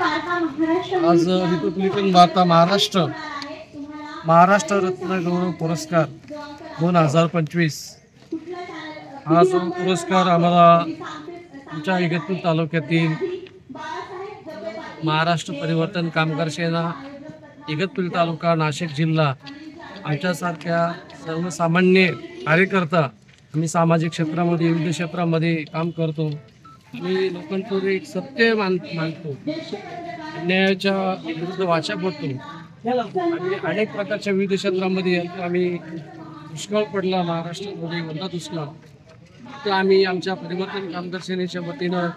आज रिपब्लिकन वार्ता महाराष्ट्र रत्न गौरव पुरस्कार 2025 हा जो पुरस्कार आम्हाला आमच्या इगतपुरी तालुक्यातील महाराष्ट्र परिवर्तन कामगार सेना इगतपुरी तालुका नाशिक जिल्हा आमच्यासारख्या सर्वसामान्य कार्यकर्ता आम्ही सामाजिक क्षेत्रामध्ये विविध क्षेत्रामध्ये काम करतो। आम्ही लोकांपुढे एक सत्य मानतो, अन्यायाच्या विरुद्ध वाचा पडतो आणि अनेक प्रकारच्या विविध क्षेत्रामध्ये आम्ही दुष्काळ पडला महाराष्ट्रामध्ये मोठा दुष्काळ, तर आम्ही आमच्या परिवर्तन कामगार सेनेच्या वतीनं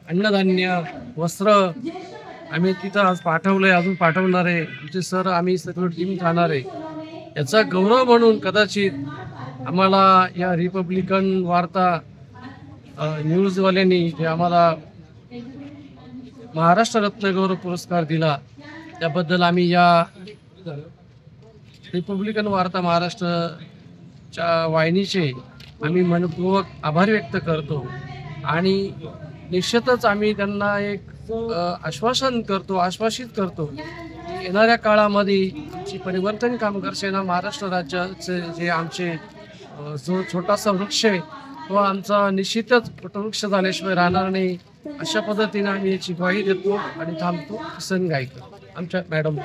अन्नधान्य वस्त्र आम्ही तिथं आज पाठवलंय, अजून पाठवणार आहे। आमचे सर आम्ही सगळं टीम जाणार आहे। याचा गौरव म्हणून कदाचित आम्हाला या रिपब्लिकन वार्ता न्यूजवाल्यांनी जे आम्हाला महाराष्ट्र रत्न गौरव पुरस्कार दिला त्याबद्दल आम्ही या रिपब्लिकन वार्ता महाराष्ट्रच्या वाहिनीचे आम्ही मनपूर्वक आभार व्यक्त करतो आणि निश्चितच आम्ही त्यांना एक आश्वासित करतो येणाऱ्या काळामध्ये जी परिवर्तन कामगार सेना महाराष्ट्र राज्याचे जे आमचे जो छोटासा वृक्ष आहे तो आमचा निश्चितच वटवृक्ष झाल्याशिवाय राहणार नाही, अशा पद्धतीने आम्ही याची ग्वाही देतो आणि थांबतो। किसन गायकर आमच्या मॅडम।